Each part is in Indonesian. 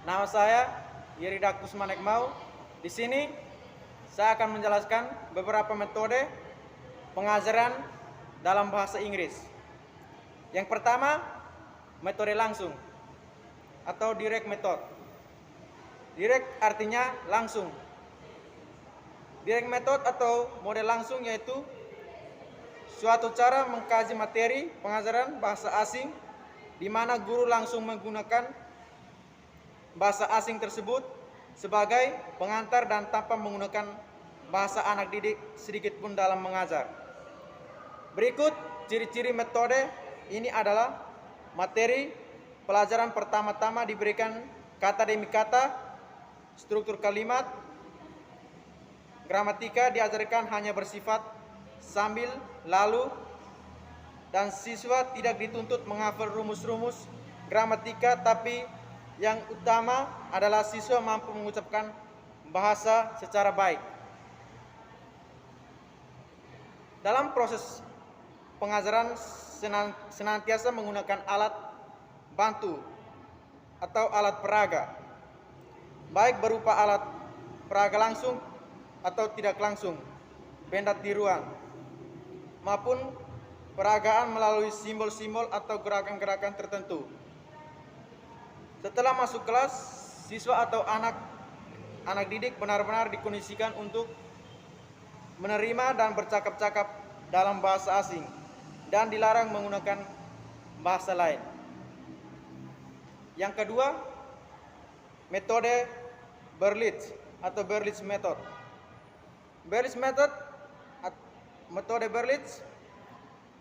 Nama saya Yeridaktus Manekmau. Di sini saya akan menjelaskan beberapa metode pengajaran dalam bahasa Inggris. Yang pertama, metode langsung atau direct method. Direct artinya langsung. Direct method atau model langsung yaitu suatu cara mengkaji materi pengajaran bahasa asing di mana guru langsung menggunakan bahasa asing tersebut sebagai pengantar dan tanpa menggunakan bahasa anak didik sedikit pun dalam mengajar. Berikut ciri-ciri metode ini adalah materi pelajaran pertama-tama diberikan kata demi kata, struktur kalimat, gramatika diajarkan hanya bersifat sambil lalu, dan siswa tidak dituntut menghafal rumus-rumus gramatika, tapi yang utama adalah siswa mampu mengucapkan bahasa secara baik. Dalam proses pengajaran senantiasa menggunakan alat bantu atau alat peraga, baik berupa alat peraga langsung atau tidak langsung, benda tiruan, maupun peragaan melalui simbol-simbol atau gerakan-gerakan tertentu. Setelah masuk kelas, siswa atau anak didik benar-benar dikondisikan untuk menerima dan bercakap-cakap dalam bahasa asing dan dilarang menggunakan bahasa lain. Yang kedua, metode Berlitz atau Berlitz method. Metode Berlitz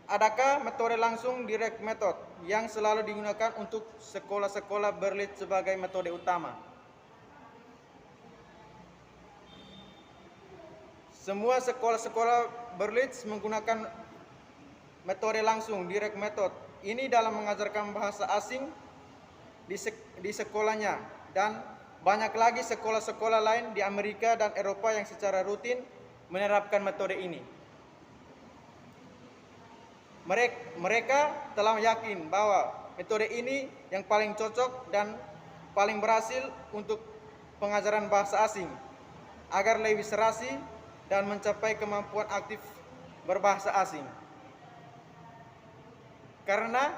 adakah metode langsung direct method yang selalu digunakan untuk sekolah-sekolah Berlitz sebagai metode utama. Semua sekolah-sekolah Berlitz menggunakan metode langsung direct method ini dalam mengajarkan bahasa asing di sekolahnya, dan banyak lagi sekolah-sekolah lain di Amerika dan Eropa yang secara rutin menerapkan metode ini. Mereka telah yakin bahwa metode ini yang paling cocok dan paling berhasil untuk pengajaran bahasa asing agar lebih serasi dan mencapai kemampuan aktif berbahasa asing. Karena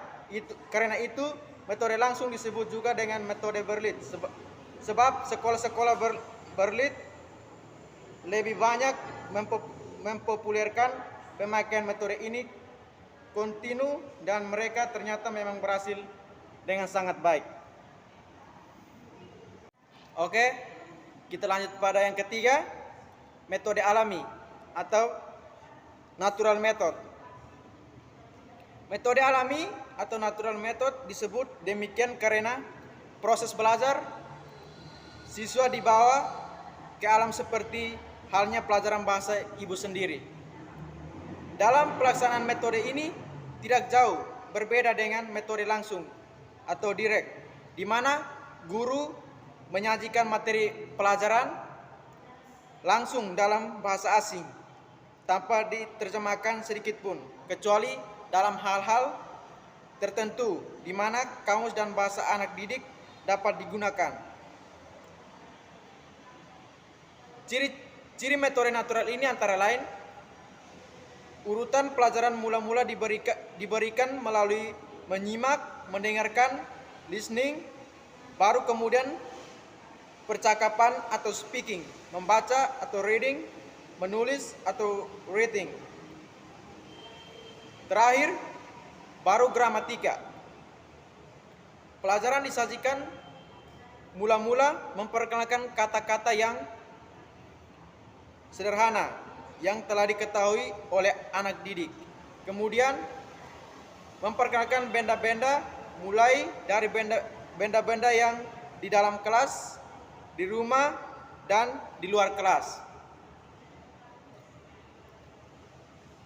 itu metode langsung disebut juga dengan metode Berlitz, sebab sekolah-sekolah Berlitz lebih banyak mempopulerkan pemakaian metode ini kontinu, dan mereka ternyata memang berhasil dengan sangat baik. Oke, kita lanjut pada yang ketiga, metode alami atau natural method. Metode alami atau natural method disebut demikian karena proses belajar siswa dibawa ke alam seperti halnya pelajaran bahasa ibu sendiri. Dalam pelaksanaan metode ini tidak jauh berbeda dengan metode langsung atau direct, di mana guru menyajikan materi pelajaran langsung dalam bahasa asing tanpa diterjemahkan sedikit pun, kecuali dalam hal-hal tertentu di mana kamus dan bahasa anak didik dapat digunakan. Ciri metode natural ini antara lain urutan pelajaran mula-mula diberikan melalui menyimak, mendengarkan, listening, baru kemudian percakapan atau speaking, membaca atau reading, menulis atau writing. Terakhir, baru gramatika. Pelajaran disajikan mula-mula memperkenalkan kata-kata yang sederhana yang telah diketahui oleh anak didik. Kemudian memperkenalkan benda-benda mulai dari benda-benda yang di dalam kelas, di rumah, dan di luar kelas.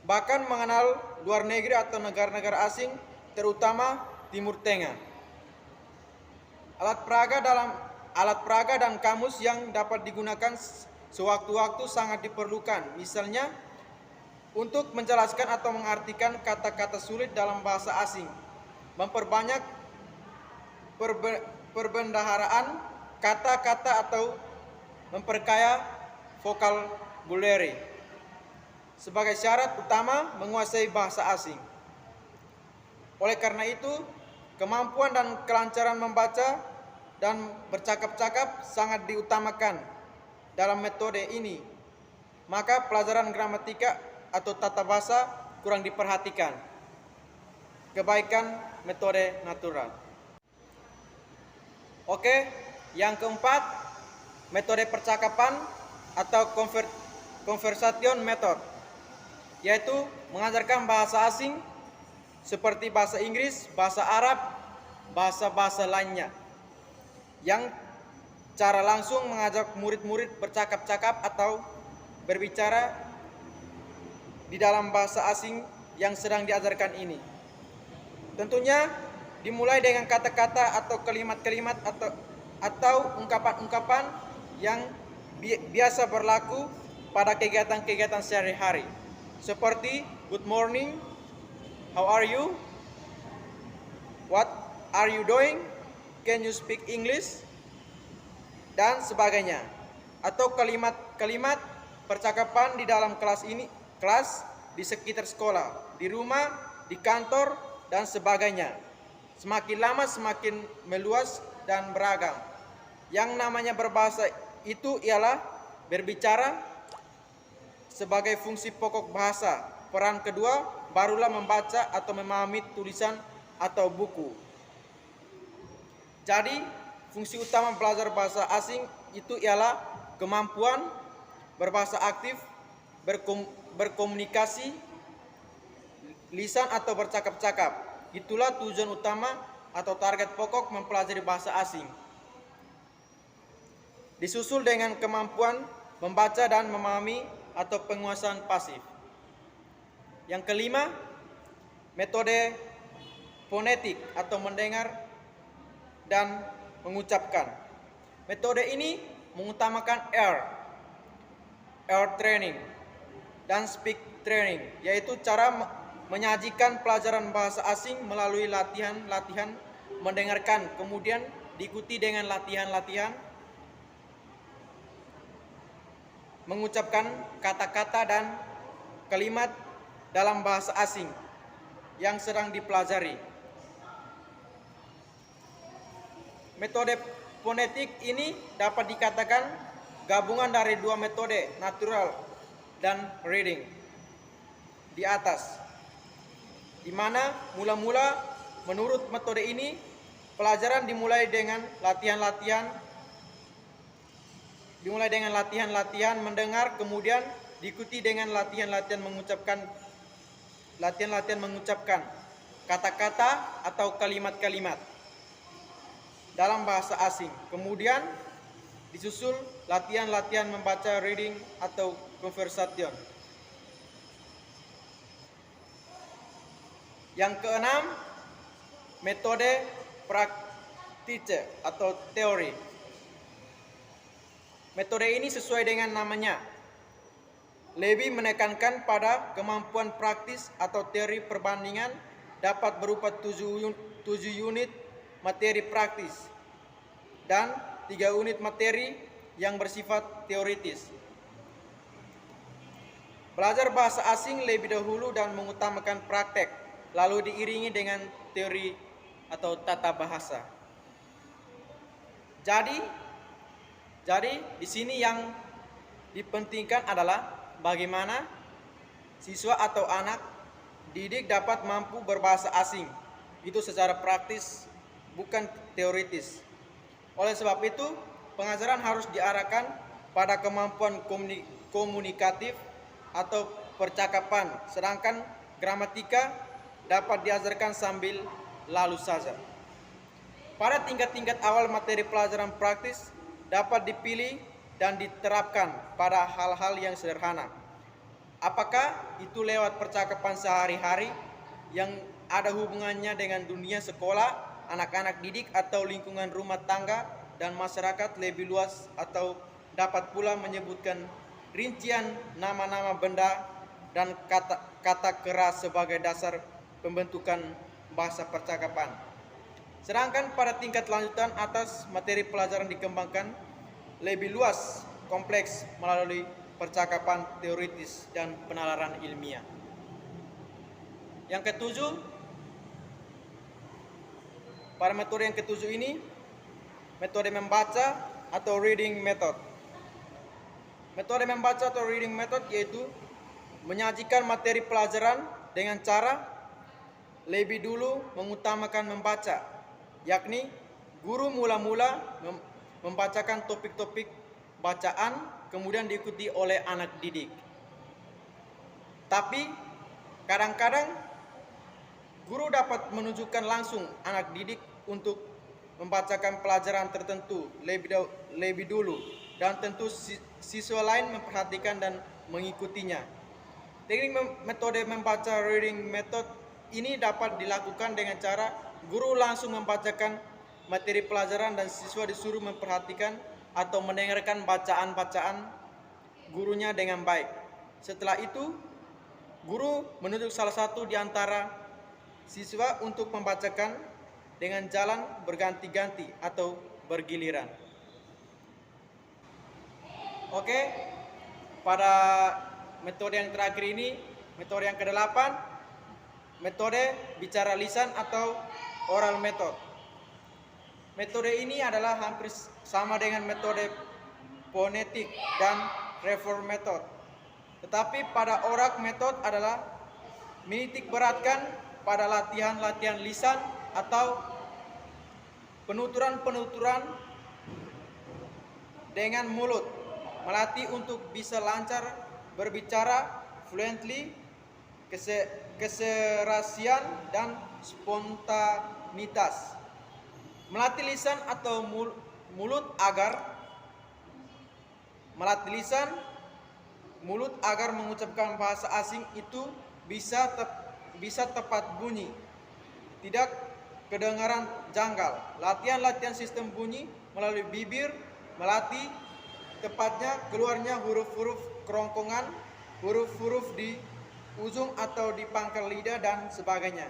Bahkan mengenal luar negeri atau negara-negara asing, terutama Timur Tengah. Alat peraga dan kamus yang dapat digunakan sewaktu-waktu sangat diperlukan, misalnya untuk menjelaskan atau mengartikan kata-kata sulit dalam bahasa asing, memperbanyak perbendaharaan kata-kata atau memperkaya vocabulary. Sebagai syarat utama menguasai bahasa asing. Oleh karena itu, kemampuan dan kelancaran membaca dan bercakap-cakap sangat diutamakan dalam metode ini. Maka pelajaran gramatika atau tata bahasa kurang diperhatikan. Kebaikan metode natural. Oke, yang keempat, metode percakapan atau conversation method, yaitu mengajarkan bahasa asing seperti bahasa Inggris, bahasa Arab, bahasa-bahasa lainnya, yang cara langsung mengajak murid-murid bercakap-cakap atau berbicara di dalam bahasa asing yang sedang diajarkan ini. Tentunya dimulai dengan kata-kata atau kalimat-kalimat atau ungkapan-ungkapan yang biasa berlaku pada kegiatan-kegiatan sehari-hari, seperti good morning, how are you, what are you doing, can you speak English, dan sebagainya. Atau kalimat-kalimat percakapan di dalam kelas, di sekitar sekolah, di rumah, di kantor, dan sebagainya. Semakin lama semakin meluas dan beragam. Yang namanya berbahasa itu ialah berbicara sebagai fungsi pokok bahasa. Peran kedua barulah membaca atau memahami tulisan atau buku. Jadi, fungsi utama belajar bahasa asing itu ialah kemampuan berbahasa aktif, berkomunikasi, lisan atau bercakap-cakap. Itulah tujuan utama atau target pokok mempelajari bahasa asing. Disusul dengan kemampuan membaca dan memahami atau penguasaan pasif. Yang kelima, metode fonetik atau mendengar dan mengucapkan. Metode ini mengutamakan ear training dan speak training, yaitu cara menyajikan pelajaran bahasa asing melalui latihan-latihan mendengarkan, kemudian diikuti dengan latihan-latihan mengucapkan kata-kata dan kalimat dalam bahasa asing yang sedang dipelajari. Metode fonetik ini dapat dikatakan gabungan dari dua metode, natural dan reading di atas, di mana mula-mula menurut metode ini pelajaran dimulai dengan latihan-latihan mendengar, kemudian diikuti dengan latihan-latihan mengucapkan kata-kata atau kalimat-kalimat dalam bahasa asing. Kemudian disusul latihan-latihan membaca, reading atau conversation. Yang keenam, metode praktik atau teori. Metode ini sesuai dengan namanya, lebih menekankan pada kemampuan praktis atau teori perbandingan, dapat berupa 7 unit materi praktis dan 3 unit materi yang bersifat teoritis. Belajar bahasa asing lebih dahulu dan mengutamakan praktek, lalu diiringi dengan teori atau tata bahasa. Jadi di sini yang dipentingkan adalah bagaimana siswa atau anak didik dapat mampu berbahasa asing, itu secara praktis, bukan teoritis. Oleh sebab itu, pengajaran harus diarahkan pada kemampuan komunikatif atau percakapan, sedangkan gramatika dapat diajarkan sambil lalu saja. Pada tingkat-tingkat awal materi pelajaran praktis dapat dipilih dan diterapkan pada hal-hal yang sederhana. Apakah itu lewat percakapan sehari-hari yang ada hubungannya dengan dunia sekolah, anak-anak didik atau lingkungan rumah tangga dan masyarakat lebih luas, atau dapat pula menyebutkan rincian nama-nama benda dan kata keras sebagai dasar pembentukan bahasa percakapan. Sedangkan pada tingkat lanjutan atas materi pelajaran dikembangkan lebih luas, kompleks melalui percakapan teoritis dan penalaran ilmiah. Yang ketujuh, pada metode yang ketujuh ini, metode membaca atau reading method. Metode membaca atau reading method yaitu menyajikan materi pelajaran dengan cara lebih dulu mengutamakan membaca, yakni guru mula-mula membacakan topik-topik bacaan, kemudian diikuti oleh anak didik. Tapi kadang-kadang guru dapat menunjukkan langsung anak didik untuk membacakan pelajaran tertentu lebih dulu, dan tentu siswa lain memperhatikan dan mengikutinya. Teknik metode membaca reading method ini dapat dilakukan dengan cara guru langsung membacakan materi pelajaran dan siswa disuruh memperhatikan atau mendengarkan bacaan-bacaan gurunya dengan baik. Setelah itu, guru menunjuk salah satu di antara siswa untuk membacakan dengan jalan berganti-ganti atau bergiliran. Oke, pada metode yang terakhir ini, metode yang ke-8, metode bicara lisan atau oral method. Metode ini adalah hampir sama dengan metode fonetik dan reform method. Tetapi pada oral method adalah menitik beratkan pada latihan-latihan lisan atau penuturan-penuturan dengan mulut, melatih untuk bisa lancar berbicara, fluently, keserasian, dan spontanitas. Melatih lisan atau mulut agar mengucapkan bahasa asing itu bisa tepat bunyi, tidak kedengaran janggal. Latihan-latihan sistem bunyi melalui bibir, melatih tepatnya keluarnya huruf-huruf kerongkongan, huruf-huruf di ujung atau di pangkal lidah, dan sebagainya.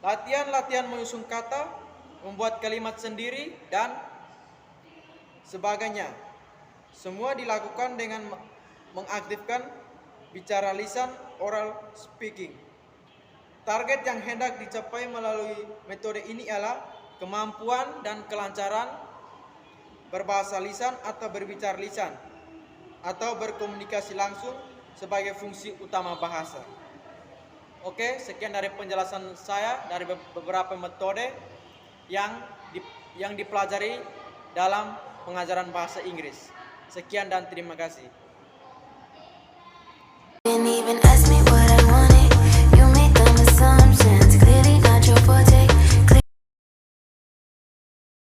Latihan-latihan menyusun kata, membuat kalimat sendiri, dan sebagainya. Semua dilakukan dengan mengaktifkan bicara lisan, oral speaking. Target yang hendak dicapai melalui metode ini adalah kemampuan dan kelancaran berbahasa lisan atau berbicara lisan, atau berkomunikasi langsung sebagai fungsi utama bahasa. Oke, sekian dari penjelasan saya dari beberapa metode yang dipelajari dalam pengajaran bahasa Inggris. Sekian dan terima kasih.